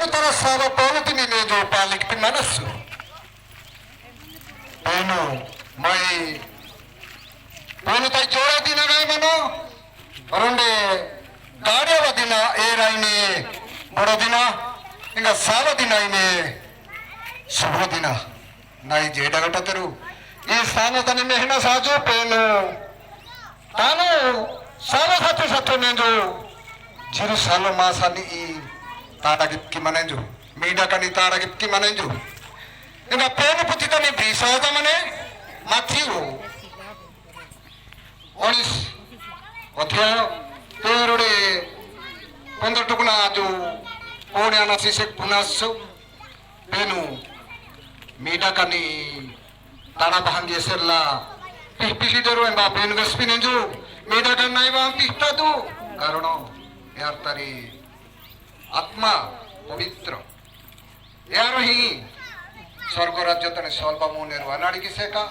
पेनु तर साब पौलतिनी ने जो पालिक ती मनस्सु पेनु मैं पेनु ताई जोड़ा दिन गए मनो वरुंडे गाड़िया वदिना ए राइने बड़ो दिना इंगा साव दिना इने शुभ दिना नाई जेड़ा गटा तेरू ये स्थान तने मेहना साजो पेनु तानो सालो सतो सतो ने जो जिरु सालो मासानी ई ताड़ा गिप्की मने जो मीडा कनी ताड़ा गिप्की मने जो इंगा पेनु पुती तने भीसादा मने माथियो ओनिस अध्याय तेरोडे 15 टुकना जो ओने आनासी से पुनासो पेनु मीडा कनी ताड़ा बहंगे सेला पिपीसी देरो एंबा पेनु गस्पिने जो मीडा कन नाई वाम पिस्ता दो कारण यार तारी आत्मा पवित्र यार ही स्वर्ग राज्य तने सोल्बा मोनेरु अनाड़ी किसे का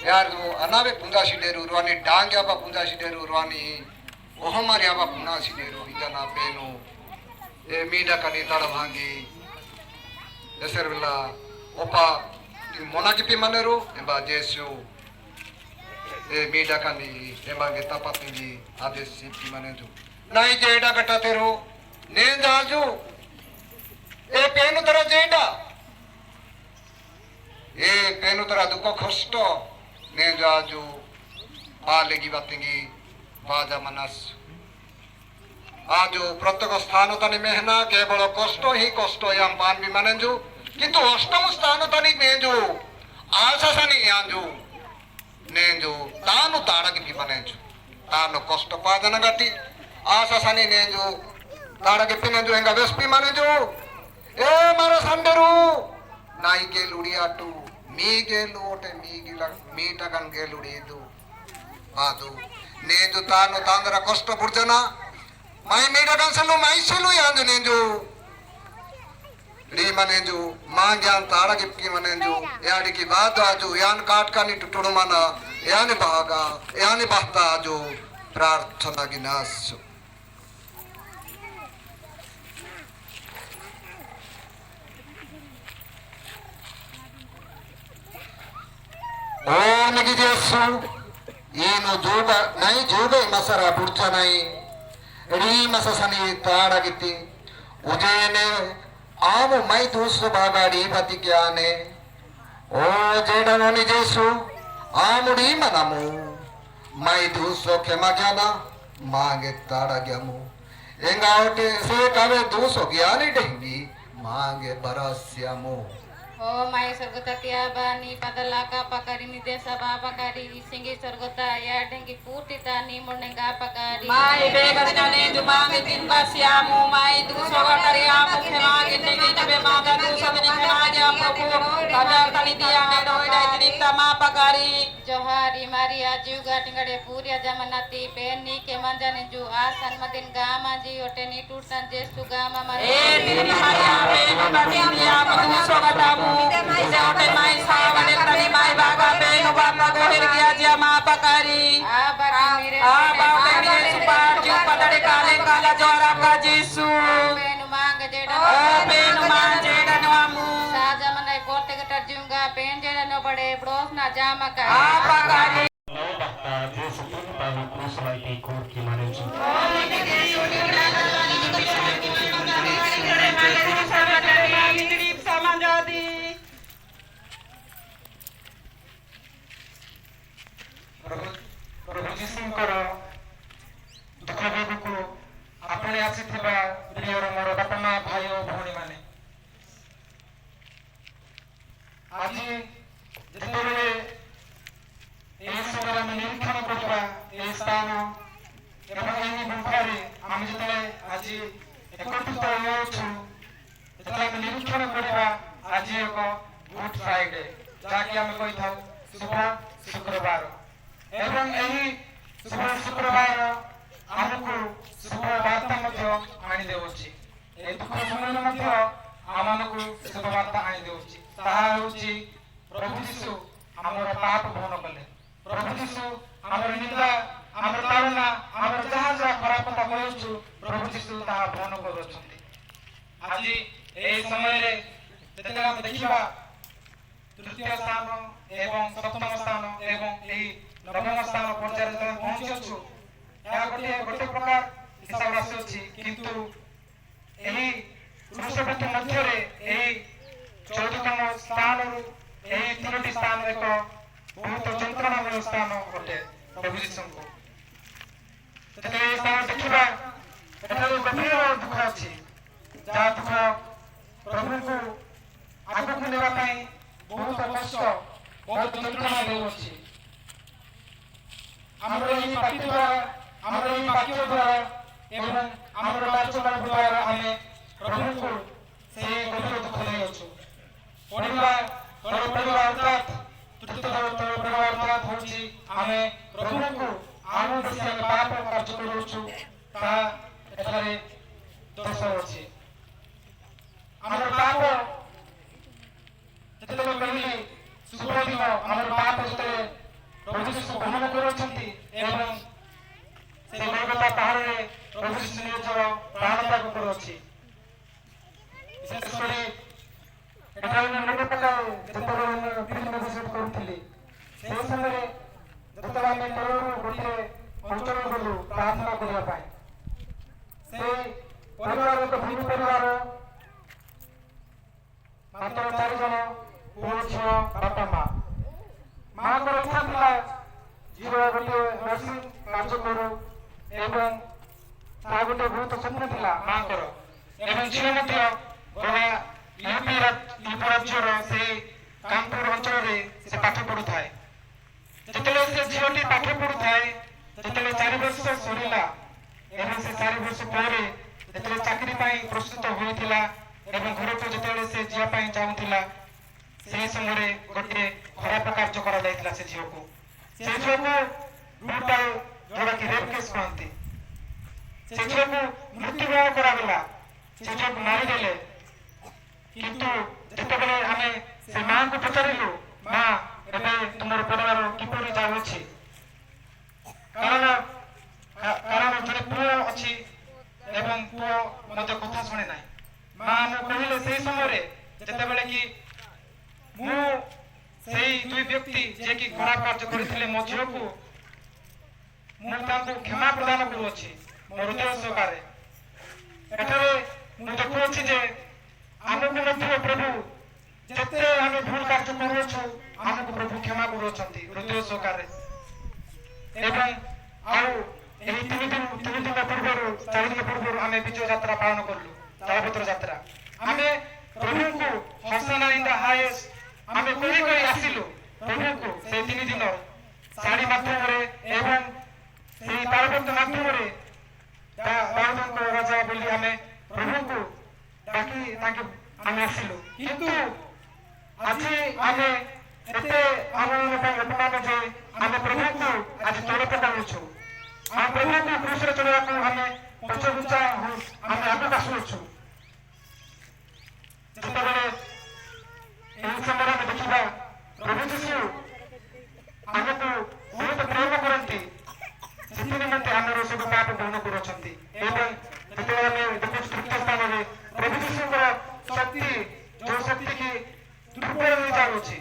यार जो अनावे पुंजाशी डेरु रुआनी डांग याबा पुंजाशी डेरु रुआनी ओहमार याबा पुनाशी डेरु इजना पेनु ए मीडा कनी ताड़ा भांगी एसरविला ओपा मोना की पिमानेरु एबा जेसु ए मीडा कनी एबागे तापाती आदेश सिपी माने जो नाई जेडा गटा तेरो ने जाजू ए पेनु तरा जेडा ए पेनु तरा दुख कष्ट ने जाजू पालेगी बातेंगी बाजा मनस आजो प्रत्येक स्थान तने मेहना केवल कष्ट ही कष्ट याम पान भी माने जो किंतु अष्टम स्थान तने ने जो आशा सनी याजू ने जो तानु ताड़क भी माने जो तानु कष्ट पाजन गटी आशा सनी ने जो ताड़क भी ने जो एंगा वेस्पी माने जो ए मारो संडरू नाई के लुड़िया टू मी के लोटे मी टगन के लुड़ी दो आदो ने जो तानु तांदरा कष्ट बुर्जना माई मीडा कंसलो माई सेलो याद ने जो री मने जो मां ज्ञान ताड़ा गिप्की मने जो यानी की बात आजो यान काट का नी टुटुड़ मना यानी भागा यानी बहता आजो प्रार्थना गिनास ओ नगी जेसु ये नो जोगा नहीं जोगे मसरा बुर्चा नहीं री मससनी ताड़ा गिती उजेने आमु मई दूसरो बागाड़ी पति ज्ञाने ओ जेडनोनी जेसु आमुड़ी मनमु मई दूसरो क्षमा ज्ञाना मांगे ताड़ा ज्ञामु एंगावटे से कवे दूसरो ज्ञानी डेंगी मांगे बरस्यामु ओ माय स्वर्गता त्या बानी पदला का पकड़ी निदेशा बापकारी सिंगी स्वर्गता या ढंगी पूटिता नी मुंडेगा पकड़ी माय बेगर जाने जुमांगे तीन बसियामु माय दूसरो गटरिया मुखे मांगे टेगी तबे मांगा दूसरो दिन खेमाजा प्रभु कदर तनी दिया ने डोइडा दिनिता मा पकड़ी जोहारी मारी आजू गाटिंगड़े पूरी जमनाती पेनी के मंजने जो आसन मदिन गामा जी ओटे नी टूटन जे सुगामा मारे ए दिनी मारिया पेनु बटी दिया दूसरो गटामु इसे ओटे माई सावने तनी माई बागा पेनु बापा गोहिर किया जिया मा पकड़ी आ बाटे मेरे सुपार जो पतड़े काले काला जोरा का जीसु पेनु मांग जेड़ा ओ पेनु मांग जेड़ा नवामु साजा मने कोटे कटर जुंगा पेन जेड़ा न बड़े ब्रोस ना जामा का आ पकड़ी bakta Yesus pun tahu kusai di kur gimana sih. प्रभु जीशुंकर दुख बेगू आपणे आसीथिबा प्रियर मोर बापा माँ भाई और भौणी माने आज जेतेबेले ए समय आम निरीक्षण करबा ए स्थान एवं एही गुंफारे आम जेतेबेले आज एकत्रित होउछु जेतेबेले आम निरीक्षण करबा आज एक गुड फ्राइडे जाकि आम कहि थाउ शुभ शुक्रवार एवं यही शुभ शुक्रवार आमको शुभ वार्ता मध्य आनी देउछि ए दुख समय मध्य आमनको शुभ वार्ता आनी देउछि ताहा होछि प्रभु यीशु हमर पाप भवन कले प्रभु यीशु हमर निंदा हमर ताड़ना हमर जहाँ जहाँ खराब कथा कहउछु प्रभु यीशु ताहा भवन करूछन्ति एवं यही शुभ शुक्रवार आमको शुभ वार्ता मध्य आनी देउछि ए दुख समय मध्य आमनको शुभ वार्ता आनी देउछि ताहा होछि प्रभु यीशु हमर निंदा हमर ताड़ना हमर जहाँ जहाँ खराब कथा कहउछु प्रभु यीशु ताहा भवन करूछन्ति ଆଜି ଏହି ସମୟରେ ଯେତେବେଳେ ଆମେ ଦେଖିବା ତୃତୀୟ ସ୍ଥାନ ଏବଂ ସପ୍ତମ ସ୍ଥାନ ଏବଂ ଏହି ନବମ ସ୍ଥାନ ପର୍ଯ୍ୟାୟରେ ଯେତେବେଳେ ପହଞ୍ଚିଅଛୁ, ଏହା ଗୋଟେ ପ୍ରକାର ହିସାବ ଆସୁଅଛି, କିନ୍ତୁ ଏହି ପୁରୁଷ ବୃତ୍ତି ମଧ୍ୟରେ ଏହି 14ତମ ସ୍ଥାନରୁ ଏହି 3ଟି ସ୍ଥାନ ଏକ ବହୁତ ଯନ୍ତ୍ରଣାମୟ ସ୍ଥାନ ଅଟେ ପ୍ରଭୁ ଯୀଶୁଙ୍କୁ। ଯେତେବେଳେ ଏହି ସ୍ଥାନ ଦେଖିବା, ଏଠାରେ ଗଭୀର ଦୁଃଖ ଅଛି, ଯାହା ଦୁଃଖ ପ୍ରଭୁଙ୍କୁ ଆଗକୁ ନେବା ପାଇଁ ବହୁତ କଷ୍ଟ, ବହୁତ ଯନ୍ତ୍ରଣା ଦେଉଅଛି। ଆମର ଏହି ପାଟି ଦ୍ୱାରା, ଆମର ଏହି ବାକ୍ୟ ଦ୍ୱାରା ଏବଂ ଆମର କାର୍ଯ୍ୟକଳାପ ଦ୍ୱାରା ଆମେ ପ୍ରଭୁଙ୍କୁ ସେହି ଗଭୀର ଦୁଃଖ ଦେଇଅଛୁ। ପଢ଼ିବା ତଳେ ପଢ଼ିବା ଅର୍ଥାତ୍ ତୃତୀୟ ତଳେ ପଢ଼ିବା ଅର୍ଥାତ୍ ହେଉଛି ଆମେ ପ୍ରଭୁଙ୍କୁ ଆଉ ବେଶୀ ଆମେ ପାପ କାର୍ଯ୍ୟ କରୁଅଛୁ, ତାହା ଏଠାରେ ଦୋଷ ଅଛି। ଆମର ପାପ ଯେତେବେଳେ କହିଲି ଶୁଭ ଦିନ, ଆମର ପାପ ଯେତେବେଳେ ପ୍ରଭୁ ଯୀଶୁ ଗ୍ରହଣ କରୁଅଛନ୍ତି ଏବଂ ସେ ଗୋଲଗୋଥା ପାହାଡ଼ରେ ପ୍ରଭୁ ଯୀଶୁ ନିଜର ପ୍ରାଣତ୍ୟାଗ କରୁଅଛି। ବିଶେଷ କରି ଏଠାରେ ମନେ ପକାଏ, ଯେତେବେଳେ ଆମେ ଫିଲ୍ମ ଭିଜିଟ୍ କରୁଥିଲି, ସେହି ସମୟରେ ଯେତେବେଳେ ଆମେ ତଳରୁ ଗୋଟିଏ ଅଞ୍ଚଳକୁ ଗଲୁ ପ୍ରାର୍ଥନା କରିବା ପାଇଁ, ସେହି ପରିବାର ଏକ ହିନ୍ଦୁ ପରିବାର, ମାତ୍ର 4 ଜଣ ପୁଅ ଝିଅ ବାପା ମା। ମାଙ୍କର ଇଚ୍ଛା ଥିଲା ଝିଅ ଗୋଟିଏ ନର୍ସିଂ କାର୍ଯ୍ୟ କରୁ ଏବଂ ତାହା ଗୋଟିଏ ବହୁତ ସ୍ୱପ୍ନ ଥିଲା ମାଙ୍କର, ଏବଂ ଝିଅ ମଧ୍ୟ ଗଲା ୟୁପି ରାଜ୍ୟର ସେହି କାନପୁର ଅଞ୍ଚଳରେ ସେ ପାଠ ପଢୁଥାଏ। ଯେତେବେଳେ ସେ ଝିଅଟି ପାଠ ପଢୁଥାଏ, ଯେତେବେଳେ 4 ବର୍ଷ ସରିଲା ଏବଂ ସେ 4 ବର୍ଷ ପରେ ଯେତେବେଳେ ଚାକିରି ପାଇଁ ପ୍ରସ୍ତୁତ ହୋଇଥିଲା ଏବଂ ଘରକୁ ଯେତେବେଳେ ସେ ଯିବା ପାଇଁ ଚାହୁଁଥିଲା, ସେହି ସମୟରେ ଗୋଟିଏ ଖରାପ କାର୍ଯ୍ୟ କରାଯାଇଥିଲା ସେ ଝିଅକୁ। ସେ ଝିଅକୁ brutal, ଯୋଉଟାକି ରେପ୍ କେସ୍ କହନ୍ତି, ସେ ଝିଅକୁ ମୃତ୍ୟୁବରଣ କରାଗଲା, ସେ ଝିଅକୁ ମାରିଦେଲେ। କିନ୍ତୁ ଯେତେବେଳେ ଆମେ ସେ ମାଙ୍କୁ ପଚାରିଲୁ, ମା ଏବେ ତୁମର ପରିବାର କିପରି ଯାଉଅଛି, କାରଣ ଜଣେ ପୁଅ ଅଛି ଏବଂ ପୁଅ ମଧ୍ୟ କଥା ଶୁଣେ ନାହିଁ। ମା ଆମକୁ କହିଲେ ସେହି ସମୟରେ, ଯେତେବେଳେ କି ମୁଁ ସେହି 2 ବ୍ୟକ୍ତି ଯିଏକି ଖରାପ କାର୍ଯ୍ୟ କରିଥିଲେ ମୋ ଝିଅକୁ, ମୁଁ ତାଙ୍କୁ କ୍ଷମା ପ୍ରଦାନ କରୁଅଛି ମୋ ହୃଦୟ ସହକାରେ। ଏଠାରେ ମୁଁ ଦେଖୁଅଛି ଯେ ଆମକୁ ମଧ୍ୟ ପ୍ରଭୁ ଯେତେ ଆମେ ଭୁଲ କାର୍ଯ୍ୟ କରୁଅଛୁ, ଆମକୁ ପ୍ରଭୁ କ୍ଷମା କରୁଅଛନ୍ତି ହୃଦୟ ସହକାରେ। ଏବଂ ଆଉ ଏହି 3 ଦିନ ପୂର୍ବରୁ 4 ଦିନ ପୂର୍ବରୁ ଆମେ ବିଜୟ ଯାତ୍ରା ପାଳନ କଲୁ, ତାଳପତ୍ର ଯାତ୍ରା। ଆମେ ପ୍ରଭୁଙ୍କୁ ହସନା ଇନ୍ ଦ ହାଇଏଷ୍ଟ ଆମେ କହି କହି ଆସିଲୁ ପ୍ରଭୁଙ୍କୁ ସେହି 3 ଦିନ ଶାଢ଼ୀ ମାଧ୍ୟମରେ ଏବଂ ସେହି ତାଳପତ୍ର ମାଧ୍ୟମରେ ଦାଉଦଙ୍କ ରାଜା ବୋଲି ଆମେ ପ୍ରଭୁଙ୍କୁ ଡାକି ତାଙ୍କେ ଆମେ ଆସିଲୁ। କିନ୍ତୁ ଆଜି ଆମେ ଏତେ ଆମ ପାଇଁ ଅପମାନ ଯେ ଆମେ ପ୍ରଭୁଙ୍କୁ ଆଜି ତଳେ ପକାଉଛୁ, ଆମ ପ୍ରଭୁଙ୍କୁ କ୍ରୁଶରେ ଚଢ଼ିବାକୁ ଆମେ ପଛଘୁଞ୍ଚା ଆମେ ଆଗକୁ ଆସୁଅଛୁ। ଯେତେବେଳେ ଏହି ସମୟରେ ଆମେ ଦେଖିବା ପ୍ରଭୁ ଯୀଶୁ ଆମକୁ ବହୁତ ପ୍ରେମ କରନ୍ତି, ସେଥି ନିମନ୍ତେ ଆମର ସବୁ ପାପ ଗ୍ରହଣ କରୁଅଛନ୍ତି। ଏବଂ ଯେତେବେଳେ ଆମେ ଦେଖୁଛୁ ତୃତୀୟ ସ୍ଥାନରେ ପ୍ରଭୁ ଯୀଶୁଙ୍କର ଶକ୍ତି, ଯୋଉ ଶକ୍ତି କି ଦୁର୍ବଳ ହୋଇଯାଉଅଛି,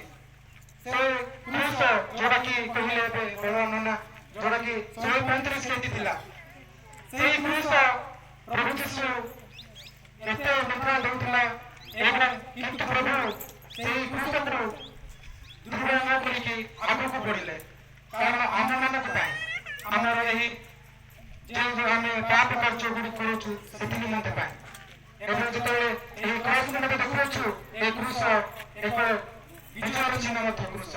ସେ କ୍ରୁଶ ଯୋଉଟାକି କହିଲେ ଏବେ ବଡ଼ ନନା, ଯୋଉଟାକି 135 କେଜି ଥିଲା, ସେହି କ୍ରୁଶ ପ୍ରଭୁ ଯୀଶୁ ଏତେ ଯନ୍ତ୍ରଣା ଦେଉଥିଲା ଏବଂ କିନ୍ତୁ ପ୍ରଭୁ ସେହି କ୍ରୁଶକୁ ଦୁର୍ବଳ ନ କରିକି ଆଗକୁ ବଢିଲେ, କାରଣ ଆମମାନଙ୍କ ପାଇଁ, ଆମର ଏହି ଯେଉଁ ଆମେ ପାପ କାର୍ଯ୍ୟ ଗୁଡ଼ିକ କରୁଛୁ ସେଥି ନିମନ୍ତେ ପାଇଁ। ଏବଂ ଯେତେବେଳେ ଏହି କ୍ରୁଶକୁ ମଧ୍ୟ ଦେଖୁଅଛୁ, ଏହି କ୍ରୁଶ ଏକ ବିଜୟର ଚିହ୍ନ ମଧ୍ୟ କ୍ରୁଶ।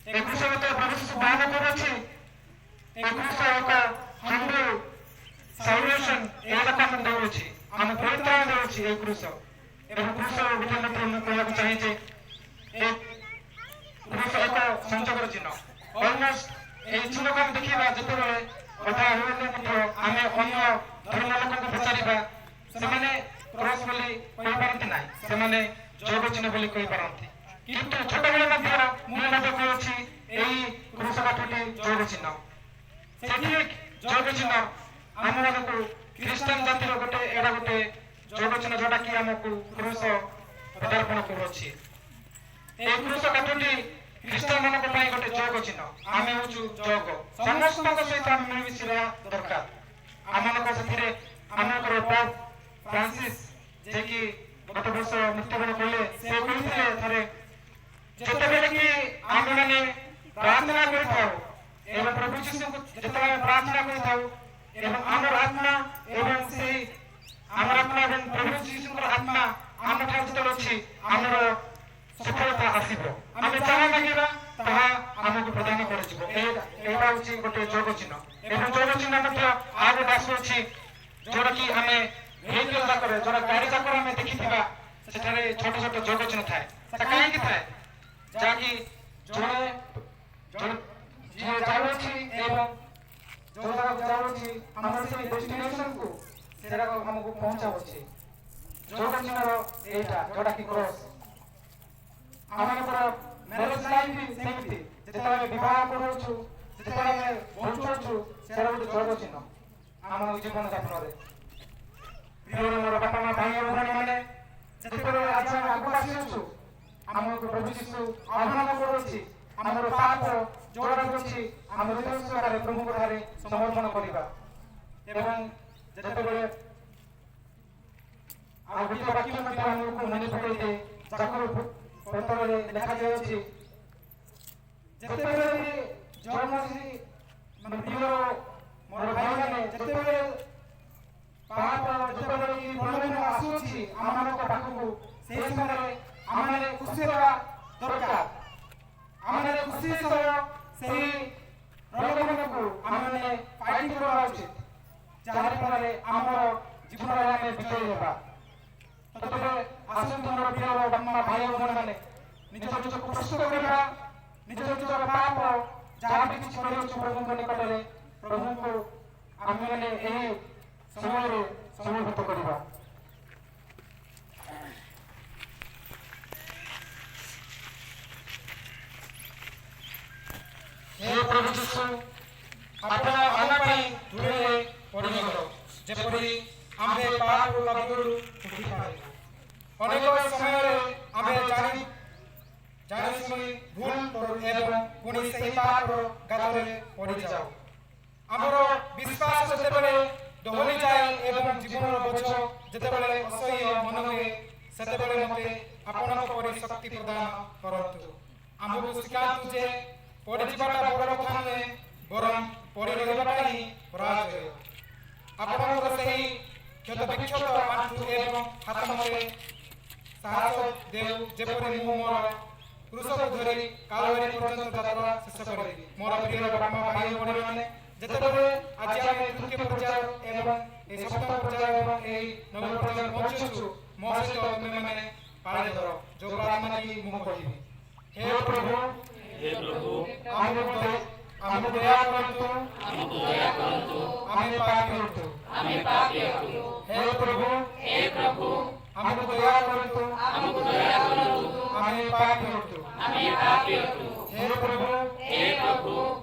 ଏହି କ୍ରୁଶ ମଧ୍ୟ ପ୍ରଭୁ ଯୀଶୁ ବହନ କରୁଅଛି। ଏହି କ୍ରୁଶ ଏକ ହମ୍ବଲ ସାଲ୍ଭେସନ, ଏହାକୁ ଆମକୁ ଦେଉଅଛି, ଆମ ପରିତ୍ରାଣ ଦେଉଅଛି ଏହି କ୍ରୁଶ। ଏବଂ କ୍ରୁଶ ଗୋଟେ ମଧ୍ୟ ମୁଁ କହିବାକୁ ଚାହେଁ ଯେ ଏହି କ୍ରୁଶ ଏକ ସଂଯୋଗର ଚିହ୍ନ। ଅଲମୋଷ୍ଟ ଏହି ଚିହ୍ନକୁ ଆମେ ଦେଖିବା, ଯେତେବେଳେ ଅଧା ହୁଏନି ମଧ୍ୟ ଆମେ ଅନ୍ୟ ଧର୍ମ ଲୋକଙ୍କୁ ପଚାରିବା, ସେମାନେ କ୍ରସ୍ ବୋଲି କହିପାରନ୍ତି ନାହିଁ, ସେମାନେ ଯୋଗ ଚିହ୍ନ ବୋଲି କହିପାରନ୍ତି। କିନ୍ତୁ ଛୋଟବେଳେ ମଧ୍ୟ ମୁଁ ମଧ୍ୟ କହୁଛି ଏହି କ୍ରୁଶ କାଠଟି ଯୋଗ ଚିହ୍ନ। ସେଠି ଯୋଗ ଚିହ୍ନ ଆମମାନଙ୍କୁ ଖ୍ରୀଷ୍ଟିଆନ ଜାତିର ଏଇଟା ଗୋଟେ ଯୋଗ ଚିହ୍ନ ଯୋଉଟାକି ଆମକୁ ପୁରୁଷ ପଦାର୍ପଣ କରୁଅଛି। এই ପୁରୁଷ କାଠଟି ଖ୍ରୀଷ୍ଟିଆନମାନଙ୍କ ପାଇଁ ଗୋଟେ ଯୋଗ ଚିହ୍ନ। ଆମେ ହଉଛୁ ଯୋଗ, ସମସ୍ତଙ୍କ ସହିତ ଆମେ ମିଳିମିଶି ରହିବା ଦରକାର। ଆମମାନଙ୍କ ସେଥିରେ ଆମଙ୍କର ପୋପ ଫ୍ରାନ୍ସିସ୍ ଯିଏକି ଗତ ବର୍ଷ ମୃତ୍ୟୁବରଣ କଲେ, ସେ କହିଥିଲେ ଥରେ, ଯେତେବେଳେ କି ଆମେମାନେ ପ୍ରାର୍ଥନା କରିଥାଉ ଏବଂ ପ୍ରଭୁ ଯୀଶୁଙ୍କୁ ଯେତେବେଳେ ପ୍ରାର୍ଥନା କରିଥାଉ ଏବଂ ଆମର ଆତ୍ମା ଏବଂ ସେହି ଆମର ଆତ୍ମା ଏବଂ ପ୍ରଭୁ ଯୀଶୁଙ୍କର ଆତ୍ମା ଆମଠାରୁ ଯେତେବେଳେ ଅଛି, ଆମର ସଫଳତା ଆସିବ। ଆମେ ଯାହା ମାଗିବା ତାହା ଆମକୁ ପ୍ରଦାନ କରାଯିବ। ଏଇଟା ହଉଛି ଗୋଟେ ଯୋଗ ଚିହ୍ନ। ଏବଂ ଯୋଗ ଚିହ୍ନ ମଧ୍ୟ ଆଉ ଗୋଟେ ଆସୁଅଛି, ଯୋଉଟାକି ଆମେ ଭେହିକଲ ଯାକରେ, ଯୋଉଟା ଗାଡି ଯାକରେ ଆମେ ଦେଖିଥିବା, ସେଠାରେ ଛୋଟ ଛୋଟ ଯୋଗ ଚିହ୍ନ ଥାଏ। ସେଟା କାହିଁକି ଥାଏ? ଯାହାକି ଜଣେ ଯିଏ ଯାଉଅଛି ଏବଂ ଯୋଉ ଜାଗାକୁ ଯାଉଅଛି, ଆମର ସେଇ ଡେଷ୍ଟିନେସନକୁ ସେଟା ଆମକୁ ପହଞ୍ଚାଉଛି। ଯୋଗ ଚିହ୍ନର ଏଇଟା ଯୋଉଟାକି କ୍ରସ୍। ଆମମାନଙ୍କର ମ୍ୟାରେଜ ଲାଇଫ ବି ସେମିତି, ଯେତେବେଳେ ଆମେ ବିବାହ କରୁଅଛୁ, ଯେତେବେଳେ ଆମେ ବଞ୍ଚୁଅଛୁ, ସେଟା ଗୋଟେ ଯୋଗ ଚିହ୍ନ ଆମ ଜୀବନ ଯାପନରେ। ପ୍ରିୟ ମୋର ବାପା ମା ଭାଇ ଭଉଣୀମାନେ, ଯେତେବେଳେ ଆଜି ଆମେ ଆଗକୁ ଆସିଅଛୁ, ଆମକୁ ପ୍ରଭୁ ଯୀଶୁ ଆହ୍ୱାନ କରୁଅଛି, ଆମର ପାପ ଯୋଉଟାକୁ ଅଛି ଆମ ହୃଦୟ ସହକାରେ ପ୍ରଭୁଙ୍କ ଠାରେ ସମର୍ପଣ କରିବା। ଏବଂ ଯେତେବେଳେ ଆଉ ଗୋଟିଏ ବାକ୍ୟ ମଧ୍ୟ ଆମକୁ ମନେ ପକାଇଦିଏ, ଯାହାକୁ ପତ୍ରରେ ଲେଖାଯାଇଅଛି, ଯେତେବେଳେ ବି ଜନ୍ମଶ୍ରୀ ପ୍ରିୟ ମୋର ଭାଇମାନେ, ଯେତେବେଳେ ପାପ ଯେତେବେଳେ କି ପ୍ରଲୋଭନ ଆସୁଅଛି ଆମମାନଙ୍କ ପାଖକୁ, ସେହି ସମୟରେ ଆମମାନେ ଖୁସି ହେବା ଦରକାର। ଆମମାନେ ଖୁସି ସହ ସେହି ପ୍ରଲୋଭନକୁ ଆମମାନେ ଫାଇଟ୍ କରିବା ଉଚିତ, ଯାହାରି ଫଳରେ ଆମର ଜୀବନରେ ଆମେ ବିଜୟୀ ହେବା। ତଥାପି ଆସନ୍ତୁ ମୋର ପ୍ରିୟ ବାପା ଭାଇ ଭଉଣୀମାନେ, ନିଜ ନିଜକୁ ପ୍ରସ୍ତୁତ କରିବା, ନିଜ ନିଜର ପାପ ଯାହା ବି କିଛି କରିଅଛୁ ପ୍ରଭୁଙ୍କ ନିକଟରେ, ପ୍ରଭୁଙ୍କୁ ଆମେମାନେ ଏହି ସମୟରେ ସମର୍ପିତ କରିବା। ହେ ପ୍ରଭୁ ଯୀଶୁ, ଆପଣ ଆମ ପାଇଁ ଧୂଳିରେ ପଡ଼ିଗଲ, ଯେପରି ଆମ୍ଭେ ପାପରୁ ଲାଗିରୁ ଉଠି ପାରିବୁ। ଅନେକ ସମୟରେ ଆମ୍ଭେ ଜାଣି ଶୁଣି ଭୁଲ କରୁ ଏବଂ ପୁଣି ସେହି ପାପର ଗାତରେ ପଡ଼ିଯାଉ। ଆମର ବିଶ୍ୱାସ ଯେତେବେଳେ ଦୋହଲିଯାଏ ଏବଂ ଜୀବନର ବୋଝ ଯେତେବେଳେ ଅସହ୍ୟ ମନେ ହୁଏ, ସେତେବେଳେ ମୋତେ ଆପଣଙ୍କ ପରି ଶକ୍ତି ପ୍ରଦାନ କରନ୍ତୁ। ଆମକୁ ଶିଖାନ୍ତୁ ଯେ ପଡ଼ିଯିବାଟା ବଡ଼ କଥା ନୁହେଁ, ବରଂ ପଡ଼ି ରହିବାଟା ହିଁ ପରାଜୟ। ଆପଣଙ୍କର ସେହି କ୍ଷତ ବିକ୍ଷତ ଆଣ୍ଠୁ ଏବଂ ହାତ ମୋତେ ସାହସ ଦେଉ, ଯେପରି ମୁଁ ମୋର କୃଷକ ଧରି କାଲଭାରୀ ପର୍ଯ୍ୟନ୍ତ ଯାତ୍ରା ଶେଷ କରିବି। ମୋର ପ୍ରିୟ ବାପା ଭାଇ ଭଉଣୀମାନେ, ଯେତେବେଳେ ଆଜି ଆମେ ତୃତୀୟ ପର୍ଯ୍ୟାୟ ଏବଂ ଏହି ସପ୍ତମ ପର୍ଯ୍ୟାୟ ଏବଂ ଏହି ନବମ ପର୍ଯ୍ୟାୟ ପହଞ୍ଚୁଛୁ, ମୋ ସହିତ ତୁମେମାନେ ପାଳି ଧର ଯୋଉ ପ୍ରାର୍ଥନା କି ମୁଁ କହିବି। ହେ ପ୍ରଭୁ, ଆମକୁ ଦୟା କରନ୍ତୁ, ଆମେ ପାପୀ ଅଟୁ। ହେ ପ୍ରଭୁ, ଆମକୁ ଦୟା କରନ୍ତୁ, ଆମେ ପାପୀ ଅଟୁ। ହେ ପ୍ରଭୁ,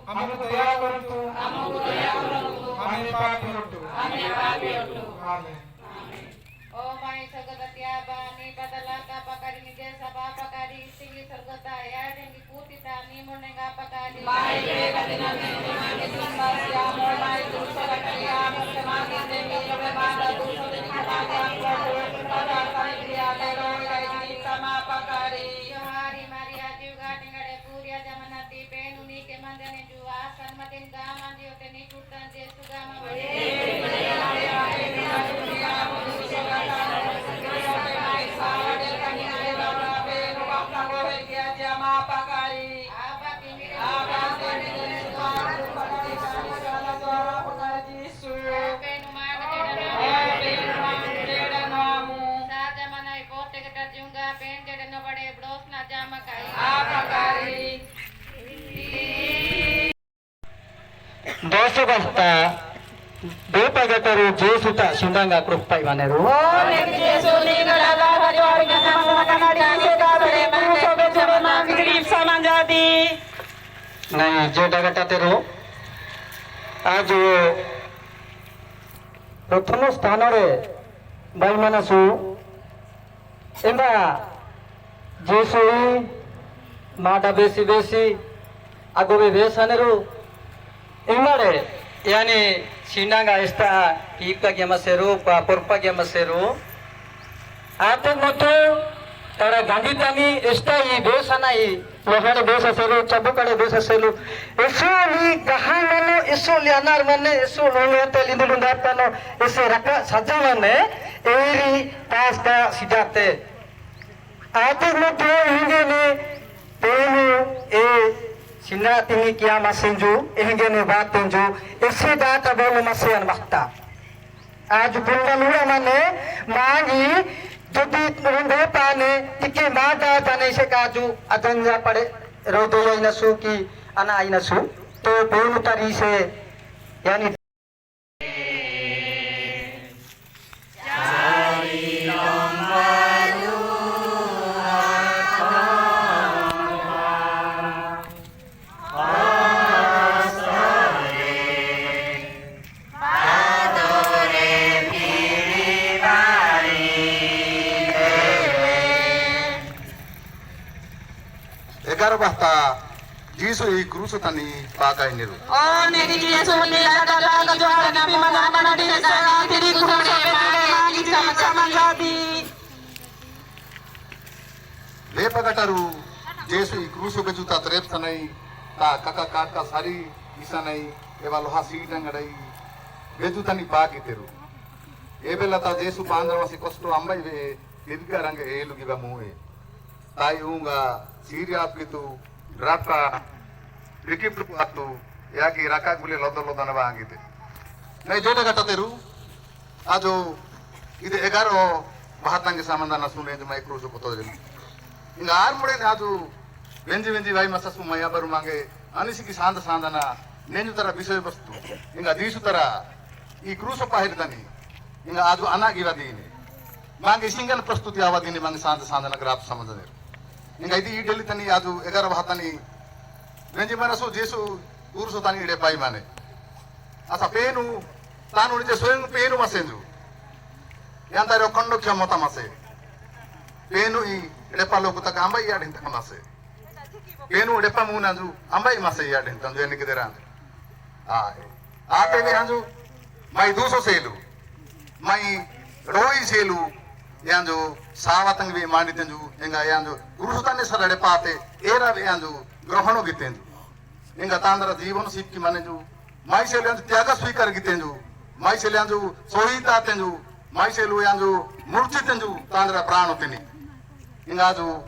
ଆମକୁ ଦୟା କରନ୍ତୁ, ଆମେ ପାପୀ ଅଟୁ। ଆମେନ୍। O mai sargata bani padalaka pakari nide sabha pakari singi sargata ya dengi putita ni monenga pakari mai deva dinane dinane dinbasya mai tu sargata mukhamani devi yobe mata tu sargata prabu pada kaliya dero gaini sama pakari Johari Maria juga tingade puria jamanati penuni ke mandane jua sanmatin gaman diote ni kutan Yesu gama Dosa basta Bepagataru Jesuta Sundanga Krupai Maneru Nah, Joda Gatatero Aju Prothamo Stanore bayi mana su emba Jesui mada besi agobe besaneru emare yani sinanga esta ipka gemaseru pa porpa gemaseru ate moto tara gandhi tani esta I besana I lohare besa seru chabukade besa seru eso li gahan mano eso lianar mane eso longete lindulu ndatano ese raka saja mane eri taska sidate ate moto hingene tenu e sinna tini kia masenju hingene batenju ese data bolu masian bakta आज बुंदा लुड़ा माने मांगी जदि रंगे पाने तिके मादा जाने से काजू अजंजा पड़े रोदो या नसु की अना आई नसु तो बेनु तरी से यानी Egar bahta jisu I krusu tani pakai niru. Oh, negi Yesus nilada laga juara nabi mana mana di sana diri kudu lagi sama-sama jadi. Lepa kataru jisu I krusu kejuta trep sanai ta kaka kaka sari isa nai eva loha sita ngadai beju tani paki teru. Ebela ta jisu bandra wasi kosto ambai ve kirka rang elu giba muhe. Tai unga Syria gitu rata rikip atu ya ki raka gule lodo lodo na bangite nai jota kata teru ajo ide 11 bahatange samandana sune je mai cruise koto je inga ar mure ne ajo venji vai masasu maya baru mange anisi ki sandana nenju tara bishoy vastu inga disu tara I cruise pahir tani inga ajo ana giva dine mange single prastuti avadine mange sandana graf samandane inga idi ideli tani aju 11 bahatani venji manaso jesu urso tani ide pai mane asa penu tanu nije soeng penu masenju yantaro kondo khyamata mase penu I ide palo kuta ambai ya dinta mase penu ide pa munaju ambai mase ya dinta jeni kidera ate ni anju mai 200 selu mai roi selu yanjo sawatang vi manitenju enga yanjo urusutane sarade pate era yanjo grohono gitenju enga tandra जीवन सिक्की maneju mai selu yanjo tyaga swikar gitenju mai selu yanjo sohita tenju mai selu yanjo murchitenju tandra prano teni enga jo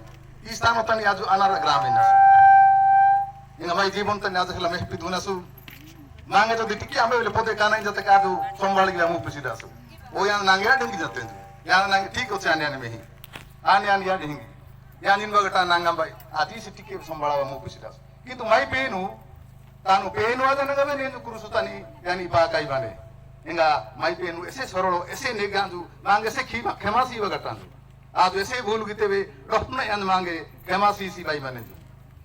istano tani aju anara graminasu enga mai जीवन tani aju hela mehpi dunasu mange jo ditiki ambe le pode kana injata ka aju sombali gamu pesidasu o yan nangira dengi jatenju yana nang ठीक होचे आने में ही आने या देंगे यान इन वगटा नांगम भाई आती सिटी के संभाला मु पिसिदास किंतु माई पेनु तानु पेनु आजा नगवे ने कुरुसुतानी यानी बाकाई बाने इंगा माई पेनु ऐसे सरलो ऐसे नेगांजु मांगे से खीमा खेमासी वगटांजु आज ऐसे भूल गीते वे रत्न यान मांगे खेमासी सी भाई बाने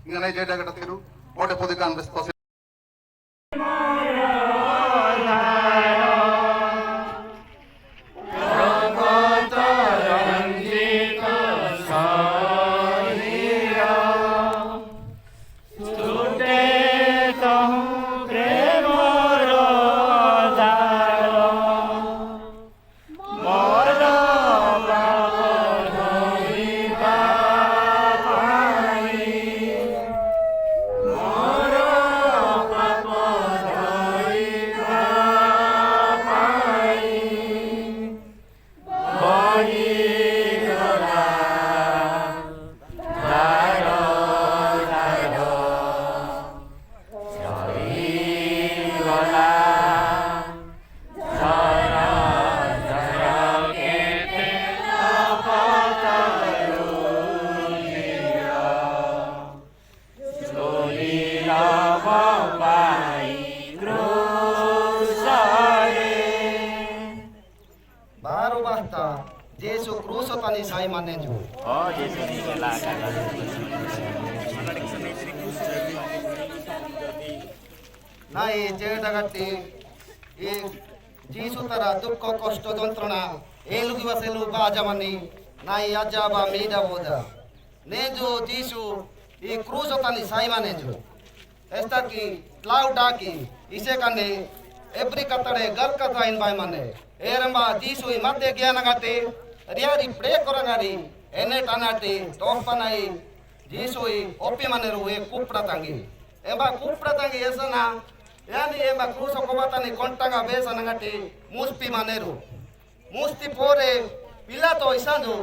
इंगा नहीं जेटा गटा तेरु ओटे पोदे कान बस पसे Yesus Kristus tani sai maneju. Oh, Yesus ni kelaka. Nai je dagati e Yesus tara dukh kosto jantrona elugi waselu ba jamani nai aja ba mida boda nejo jisu I cruzo tani saima nejo esta ki clouda ki ise kane every katare gal kata in bai mane eramba jisu I madde gyana gate riari pray korangari ene tanate topanai jisu I opi maneru e kupra tangi emba kupra tangi esana yani emba cruzo kobatani kontanga besa nangate muspi maneru musti pore pilato isanjo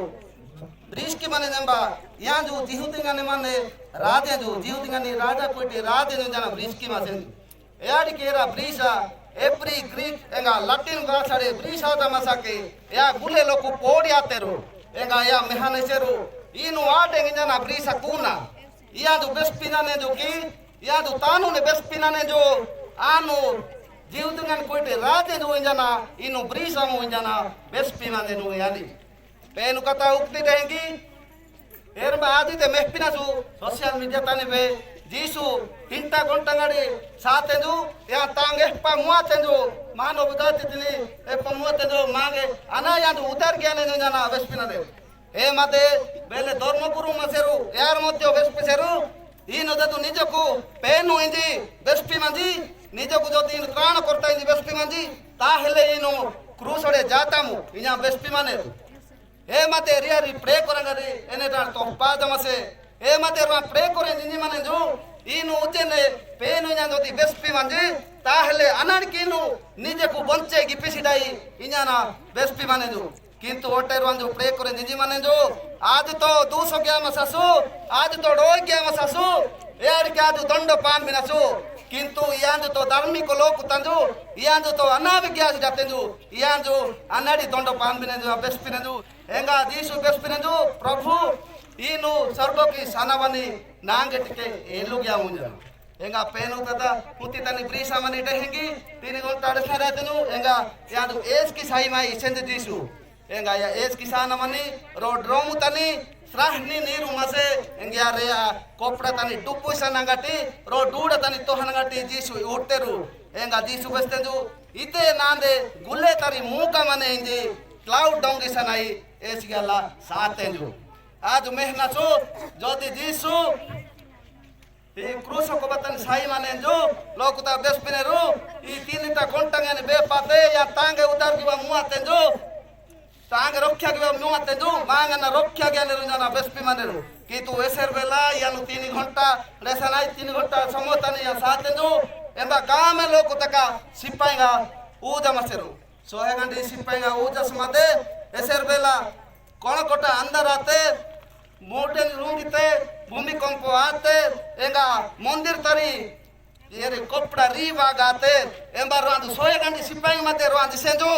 Briski mane namba yanju jihudingane mane radenju jihudingane raja koite radenju jana briski masen eadi kera brisa every greek enga latin vasare brisa da masake ya gule loku podi ateru enga ya mehane seru inu ade jana brisa kuna yanju bespinane jo ki yanju tanu ne bespinane jo anu jihudingane koite radenju jana inu brisa mo jana bespinane no yadi Penu kata ukti dengi, erba adi te mehpina su social media tani be jisu tinta gontangari satenju ya tange pamua tenju mano budati tini pamua tenju mange ana yandu udar gyane jana vespina de e mate bele dormo guru maseru yar modyo vespeseru ino datu nijoku penu inji vespi mandi nijoku jodi in trana korta inji vespi mandi tahele ino krusode jatamu inya vespi maneru e mate riari pray korangari ene tar to padamase e mate ran pray kore ninji mane jo inu ujene penu nya jodi bespi manje tahle anan kinu nije ku bonche gipisidai inyana bespi mane jo kintu oter wan jo pray kore ninji mane jo aaj to 200 gya masasu aaj to 2 gya masasu er kya du dando pan minasu kintu iyanju to dharmiko loku tanju iyanju to anavigya sidatenju iyanju anadi dando pan minasu bespi nanju enga jisu bespinenju prabhu inu sarbo ki sanavani nangetike elugya munja enga penu tata puti tani brisa mani dehengi tini gonta desara tenu enga yadu es ki sai mai sende jisu enga ya es ki sanavani rodromu tani srahni niru mase enga rea kopra tani dupu sanangati roduda tani tohanangati jisu utteru enga jisu bestenju ite nande gulle tari muka mane inji cloud dongi sanai esgala satenju आज मेहना सो जोदी जीसु ई क्रूस को बतन साई माने जो लोकुता बेस्पिनेरु ई तीनटा कोंटंगने बे पाते या तांगे उदार किवा मुआते जो तांगे रक्षा किवा मुआते जो मांगना रक्षा ज्ञान रुजना बेस्पि मानेरु कि तू एसर बेला यानु 3 घंटा लेसनाई 3 घंटा समोतने या साते जो एबा गांव में लोकुता का सिपाईगा उजा मसेरु सोहे गंडी सिपाईगा उजा समादे एसर बेला कोण कोटा अंदर आते मोटेन रूंगिते भूमिकंप आते एंगा मंदिर तरी येरे कपड़ा रीवा गाते एंबा रांदु सोए गंडी सिपाही मते रांदु सेंजो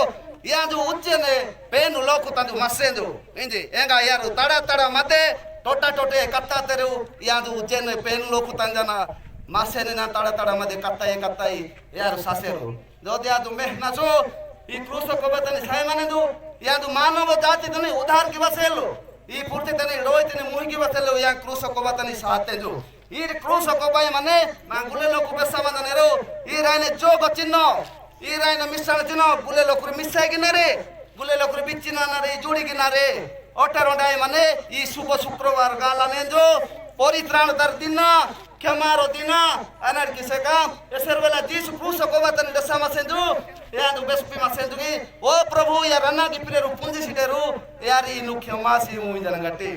याजु उज्जने पेनु लोकु तंदु मसेंजो इंजे एंगा यारु तड़ा तड़ा मते टोटा टोटे कत्ता तेरु याजु उज्जने पेनु लोकु तंजना मासेने ना तड़ा तड़ा मते कत्ताई यारु सासेरु जोदि याजु मेहना सो ई क्रूसो को बतनी साई माने दु यादु मानव जाति तने उधार की बसेलो ई पूर्ति तने रोय तने मुहि की बसेलो या क्रूस को बतनी साते जो ई क्रूस को बाय माने मांगुले लोक बेसा माने रो ई रायने जो गचिनो ई रायने मिसाल चिनो गुले लोक मिसाई गिनारे गुले लोक बिचिना नारे जोड़ी गिनारे ओटरोंडाय माने ई शुभ शुक्रवार गाला ने जो परित्राण दर दिन क्षमारो दिन अनर किसे काम एसर वेला जीसु क्रूस को बतनी दसा मसेंजु यादु बेस्पि मसेंजुगी ओ प्रभु या रन्ना गिपिरेरु पुंजी सिटेरु यारी नु क्षमासी मुई जनगटी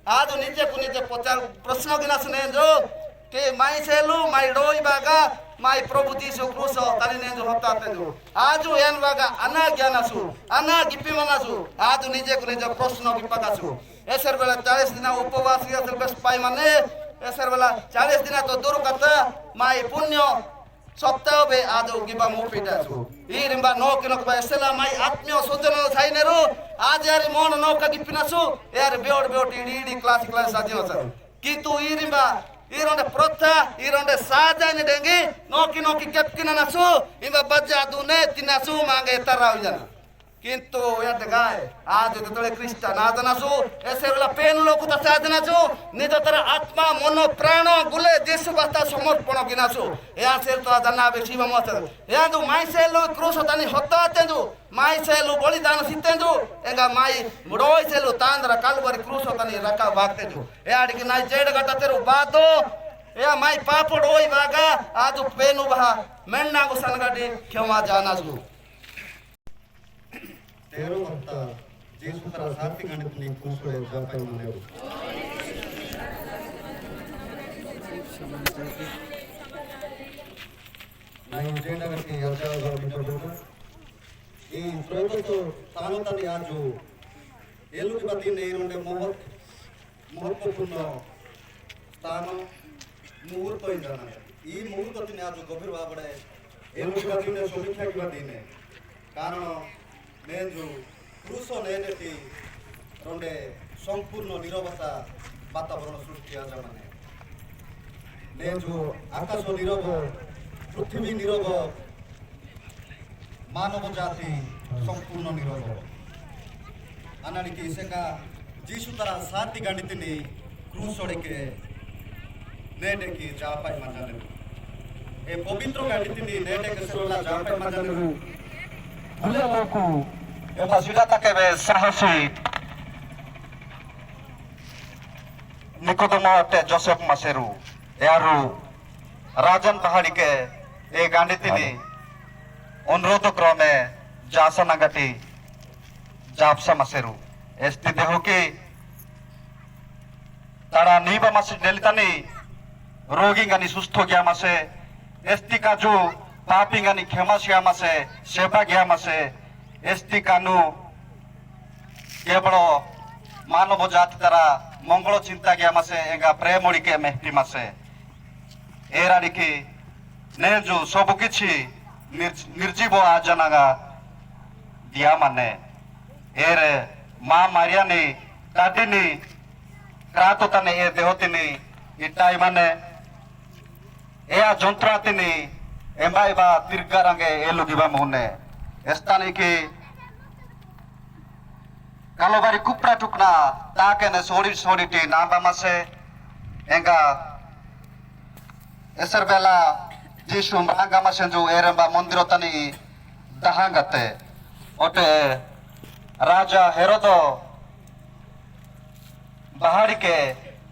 आदु निजे कु निजे पचार प्रश्न गिना सुने जो के माई सेलु माई डोई बागा माई प्रभु जीसु क्रूस तनी ने जो होता तेजु आजु एन बागा अना ज्ञानसु अना गिपि मनासु आदु निजे कु निजे प्रश्न गिपदासु एसर वेला 40 दिन उपवास यासल बेस्पाई माने एसर वेला 40 दिन तो दूर कता माई पुण्य सप्ताह बे आदो गिबा मोपिटा छु ई रिंबा नो किनो बा एसला माई आत्मीय सोजन साइनेरु आज यार मोन नो का गिपिनासु यार बेओड बेओटी डी क्लास साजियो सर किंतु ई रिंबा ई रोंडे प्रथा ई रोंडे साजाने देंगे नो की केप किना नासु इबा बजा दुने तिनासु मांगे तराउ जना কিন্তু ইয়াতে গায় আজ যেতବେଳେ খ্রিস্টান আদনাসু এসেগুলা পেন লোক তাতে আদনাসু নিজ তার আত্মা মন প্রাণ গুলে যিশু কথা সমর্পণ কিনাসু এয়া সে তো জানা বেশি মত এয়া দু মাই সেলু ক্রুশ তানি হত আতেজু মাই সেলু বলিদান সিতেজু এগা মাই মুডোই সেলু তাಂದ್ರ কালবরি ক্রুশ তানি রাকা বাগতেজু এয়াಡಿಗೆ ನಾಯಿ ಜೇಡ ಗಟ್ಟತೆರು ಬಾದು এয়া মাই পাপড় ওই বাগা আজ পেনু বাহা মেন্নাগু সনগাಡಿ ক্ষমা জানাসু तेरो भक्ता जेसु तरा साथी गणित ने कुसुळे जापाय मनेरू नाही जेंडगटी अजागा मिटबोटा ಈ ಪ್ರಯೋಗಕ್ಕೆ ತಾನತನಿ ಆಜು ಎಲುಗಿ ಬದಿನೆ ಇರುಂಡೆ ಮಹತ್ವಪೂರ್ಣ ಸ್ಥಾನ ಮುಹೂರ್ತ ಇದ್ದಾನೆ ಈ ಮುಹೂರ್ತത്തിന് ಆಜು ಗಂಭೀರ ಭಾಗಡೆ ಎಲುಗಿ ಬದಿನೆ ಸಮೀಕ್ಷೆ ಬದಿನೆ ಕಾರಣ నేను క్రూసో నేనేటి రెండే సంపూర్ణ నిరవత వాతావరణ సృష్టి ఆజమానే నేను ఆకాଶ నిరవ পৃথিবী নিরব মানব জাতি সম্পূর্ণ নিরব আনাড়িকে সেকা যিশু তারা সাথী গাড়িতে ক্রুশ ওড়েকে নেডেকে জাপাই মাজানে এ পবিত্র গাড়িতে নেডেকে সেগুলা জাপাই মাজানে বুঝালোকু এবা সুদা তাকেবে সাহসী নিকোদমতে জোসেফ মাসেরু এয়ারু রাজন পাহাড়িকে এই গান্ডিতিনি অনুরোধ ক্রমে জাসনাগাটি জাপসা মাসেরু এস্তি দেহকি তারা নিবা মাসে নেলিতানি রোগী গানি সুস্থ গিয়া মাসে এস্তি কাজু পাপি গানি ক্ষমা শিয়া মাসে সেবা গিয়া মাসে এস্তি কানু কেবল মানব জাতি তারা মঙ্গল চিন্তা গিয়া মাসে এগা প্রেমড়িকে মেহটি মাসে এর আড়িকি নেজু সবু কিছু निर्जीव आजनागा दिया माने एर माँ मारियानी काटिनी क्रातो तने ए देहोतिनी इटाई माने एया जंत्रातिनी एम्बाइबा तिरगारंगे एलुगिबा मुने एस्तानी की कालोबारी कुपड़ा टुकना ताके ने सोड़ी सोड़ी टी नाबा मासे एंगा एसर बेला যিশু মহাগামা সেঞ্জু এরম্বা মন্দির তানি দাহাঙ্গাতে ওটে রাজা হেরোদ বাহাড়িকে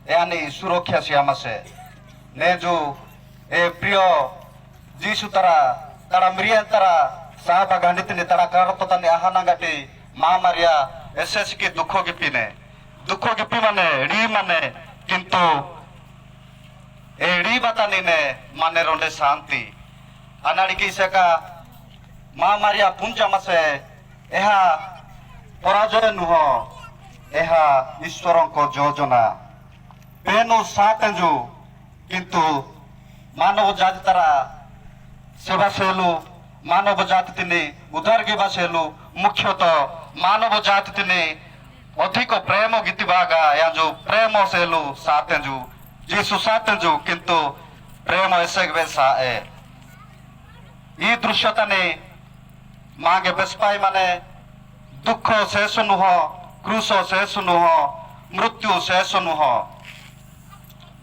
এয়ানি সুরক্ষা সিয়ামাসে নেজু এ প্রিয় যিশু তারা তারা মিরিয়ান তারা সাহাবা গান্ডিতিনি তারা কারত তানি আহানাঙ্গাটি মা মারিয়া এসএস কি দুঃখ গিপি মানে রি মানে কিন্তু एड़ी बतानी ने माने रोंडे शांति अनाड़ी की सेका माँ मारिया पुंजा मसे एहा पराजय नुह एहा ईश्वरों को योजना पेनु सातेंजु किंतु मानव जाति तरा सेवा सेलु मानव जाति तिनी उदार गिबा सेलु मुख्यतः मानव जाति तिनी अधिक प्रेम गीतिबागा या जो प्रेम सेलु सातेंजु যিশু সাতেজু কিন্তু প্রেম এসে বেসা এ এই দৃশ্যতানি মাগে বেসপাই মানে দুঃখ শেষ নুহ ক্রুশ শেষ নুহ মৃত্যু শেষ নুহ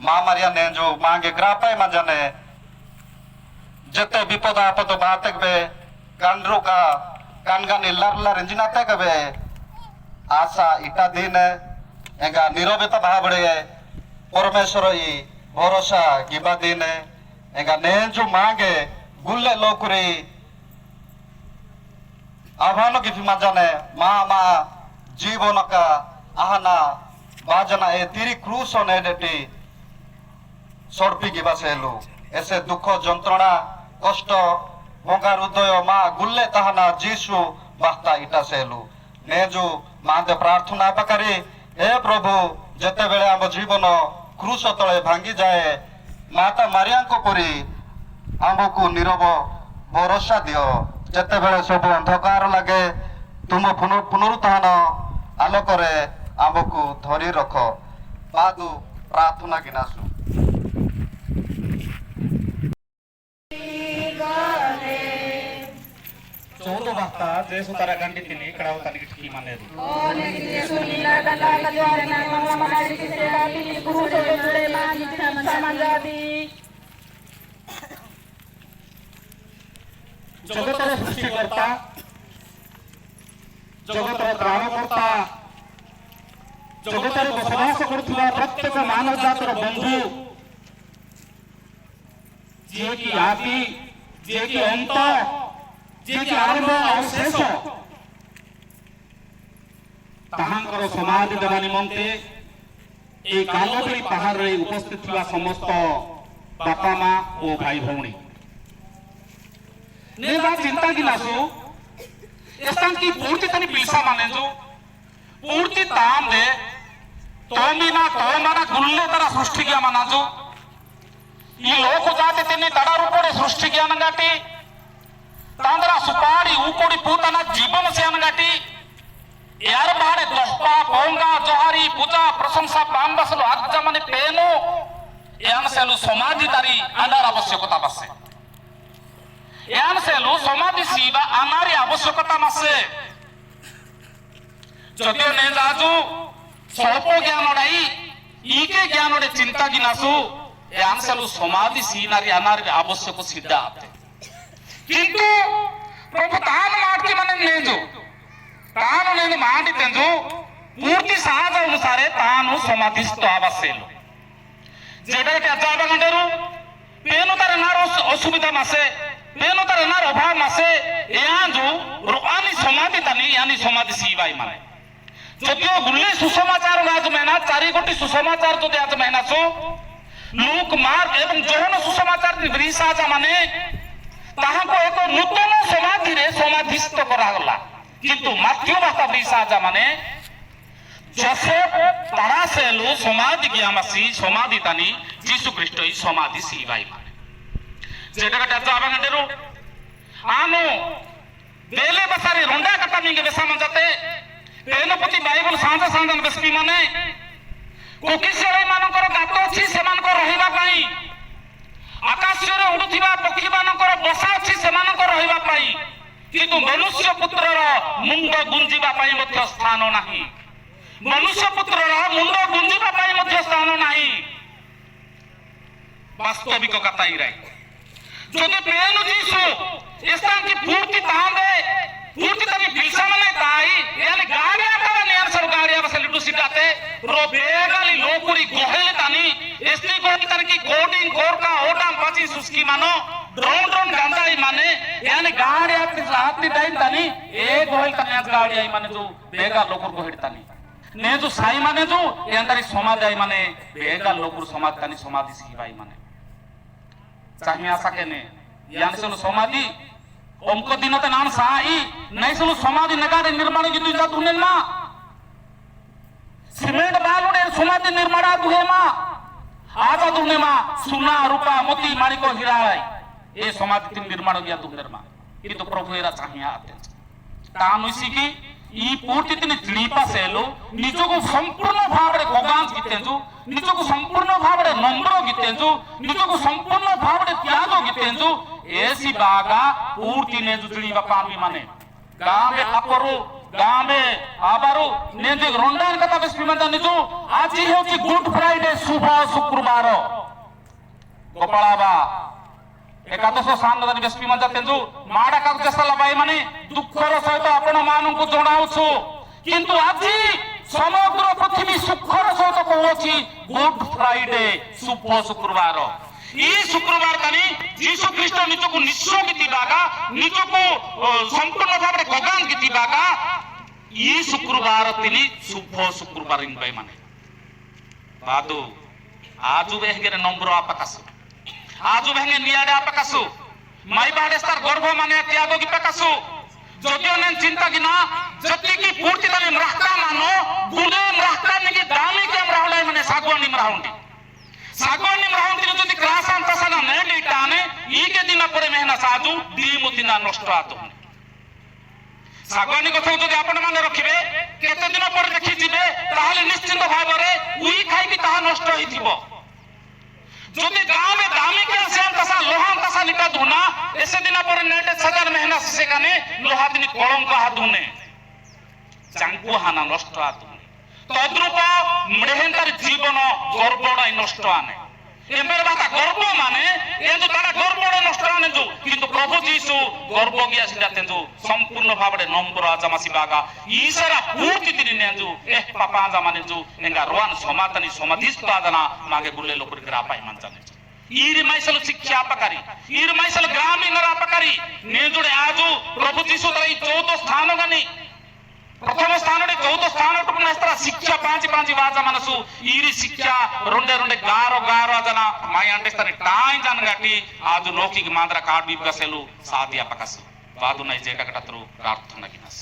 মা মারিয়া নেজু মাগে গ্রাপাই মাজানে যেতে বিপদ আপদ বা থাকবে কান্ডরুকা কানগানি লারলা রেঞ্জিনাতে কবে আশা ইটা দিন এগা নীরবতা ভাবড়ে परमेश्वर ई भरोसा गिबा दिन एगा नेंजु मांगे गुल्ले लोकुरी आह्वानो की माजाने मा जीवन का आहना बाजना ए तिरी क्रूस ने डेटी सड़पी गिबा सेलु ऐसे दुख जंत्रणा कष्ट भंगा हृदय मा गुल्ले ताहना जीशु बास्ता इटा सेलु नेजु मांदे प्रार्थना पकरी हे प्रभु जेते बेले आम जीवन क्रूस तले भांगी जाए माता मारिया परी आमको नीरव भरोसा दियो जेते बेले सब अंधकार लगे तुम पुनरुत्थान आलोकरे आमको धरी रख पादु प्रार्थना गिनासु 14 वाजता जे सुतारा गांडी तिने कडाव ताली ठिकी माने जगतर सृष्टिकर्ता जगतर त्राणकर्ता जगतर बसवास करुवा प्रत्येक मानव जातर बंधु जे कि आदि जे कि अंत जे कि आरंभ और शेष ताहांकर समाधि देवा निमंते ए कालबेली पहाड़ रे उपस्थित थिबा समस्त बापा माँ और भाई भौणी नेबा चिंता गिलासु एस्तान की पूर्ति तनी पिलसा माने जो पूर्ति ताम दे तोमिना तोमाना गुल्ले तरा सृष्टि किया माना जो ఈ లోకు జాతి తిని దడరుపడి సృష్టి జ్ఞానం గట్టి తాంద్ర సుపాడి ఊకుడి పూతన జీవన సేన గట్టి యార బాడే దొప్ప పోంగా జోహారి పూజా ప్రశంసా పాంబసలు అజ్జమని పేను యానసెలు సమాధి తరి అండార ఆవశ్యకత బసే యానసెలు సమాధి సీవ అనారి ఆవశ్యకత మసే যদিও নে জাজু স্বল্প জ্ঞানড়াই ইকে জ্ঞানড়ে চিন্তা গিনাসু आंसलु समाधि सीनारी अनारी आवश्यक सिद्धा आते किंतु प्रभु तान माटी मने नेजो तानु नेनु माटी तेंजो पूर्ति सहज अनुसारे तानु समाधिस्थ आवश्यक जेटा के अजाबा गंडेरु पेनु तार नारो असुविधा मासे पेनु तार नार अभाव मासे याजु रुआनी समाधि तनी यानी समाधि सीवाई माने जदियो गुल्ले सुसमाचार राज महीना 4 गोटी सुसमाचार तो आज महीना सो लोक मार्ग एवं जोहन सुसमाचार वृषाजा माने ताहा को एक नूतन समाधि रे समाधिस्थ करा गला किंतु माथ्यो भाषा वृषाजा माने जोसेफ तारा से लो समाधि गियामसी समाधि तानी यीशु ख्रीष्ट ही समाधि सीवाई माने जेटा कटा जाबा गंडेरो आनो बेले बसारे रोंडा कटा मिंगे बेसा मंजाते पेनपति बाइबल सांजा सांजन बेसपी माने कोकिशरे मानकर गात अछि सेमानकर रहिबा पई आकाशरे उडुथिबा पक्षी मानकर बसा अछि सेमानकर रहिबा पई किंतु मनुष्य पुत्रर मुंड गुंजिबा पई मध्य स्थान नाही मनुष्य पुत्रर मुंड गुंजिबा पई मध्य स्थान नाही वास्तविक कथाई रे जदि पेनु जीसु एस्तान की पूर्ति तांदे पूर्ति तनी बिलसा मने ताई यानी गाड़िया का नियर सर गाड़िया बस लिटू सिटाते रो बेगाली लोकुरी गोहेले तानी एस्ती कोटी तन की कोडिंग कोर का ओटाम पाची सुस्की मानो ड्रोन ड्रोन गांडाई माने यानी गाड़िया की हाथी टाइम तानी एक गोहेल तनी गाड़िया माने जो बेगा लोकुर गोहेल तानी ने जो साई माने जो ये अंदर समाधि माने बेगा लोकुर समाधि तानी समाधि सीवाई माने चाहिए आशा के ने यानी सुनो समाधि ओमको दिनते नान साई नहीं सुनो समाधि नगारे निर्माण गिद्दु जा तुने मा सिमेंट बालुडे समाधि निर्माण दुहे मा आजा तुने मा सोना रूपा मोती माणिको हीरा ए समाधि निर्माण गया तुने मा किंतु प्रभु एरा चाहिए आते तानुसी की ई पूर्ति तिनि जीपा सेलो निजो को संपूर्ण भावरे गोगांस गितेंजु निजो को संपूर्ण भावरे नम्र गितेंजु निजो को संपूर्ण भावरे त्यागो गितेंजु एसी बागा पूर्ति ने जुजड़ी बापा भी माने गांबे अपरो गांबे आबारो ने जे रोंडान कथा बेस पिमंता निजो आज ही होची गुड फ्राइडे शुभ शुक्रवार गोपाळाबा एकादश सान्नदानी बेस पिमंता तेंजु माडा काक जसला बाई माने दुखर सहित आपण माननकु जणाउछु किंतु आजि समग्र पृथ्वी सुखर सहित कहूची गुड फ्राइडे शुभ शुक्रवार ई शुक्रवार तानी यीशु ख्रीष्ट निजको निश्चय गितिबागा निजको संपूर्ण भाबरे गोगान गितिबागा ई शुक्रवार तिनी शुभ शुक्रवार इन बाई माने बादु आजु बेहगेरे नम्र आपकासु आजु बेहगे नियाडे आपकासु माई बाडे स्तार गर्भ माने त्यागो गिपकासु जदियो ने चिंता गिना जति की पूर्ति तानी मरहता मानो गुले मरहता निगे दामी के मरहले माने सागवानी मरहउंडी सागवानी मरहउंडी जति क्रासान तसना ने लेटाने ई के दिन परे मेहना साजु दीमु दिना नष्ट आतो सागवानी कथा जदि आपण माने रखिबे केते दिन पर देखि जिबे ताहाले निश्चित भाबरे उई खाइ कि ताहा नष्ट होइथिबो যদি গাঁव में दामी के सेम तसा लोहा तसा निका धुना ऐसे दिन पर नेटे सदर मेहनत से काने लोहा दिन कलम का हाथुने चांकु हाना नष्ट हाथुने तद्रूप मृहेंतर जीवन गर्बड़ नष्ट आने एम्बर बाता गर्ब माने ए जो तारा गर्बड़ नष्ट आने जो किंतु प्रभु जीसु गर्ब गया सिदाते जो संपूर्ण भावरे नम्बर आजामासी बागा ईशरा पूर्ति दिन ने जो ए पापा आजामाने जो एंगा रोवान समातनी समाधिस्त आजना मागे गुल्ले लोकुरी ग्रापाई मानजाने ఈరి మైసలు శిక్ష అపకారి ఈరి మైసలు గ్రామీణ అపకారి నేజుడే ఆజు ప్రభు జీసు తర ఈ 14 స్థాన గని ప్రథమ స్థానడే 14 స్థానట పునస్త్ర శిక్ష 5 వాజ మనసు ఈరి శిక్ష రెండే గారో జన మాయ అంటే తన టాయి జన గట్టి ఆజు లోకికి మాంద్ర కార్డ్ బిబగసెలు సాది అపకసు వాదు నై జేకటత్రు ప్రార్థన కినస్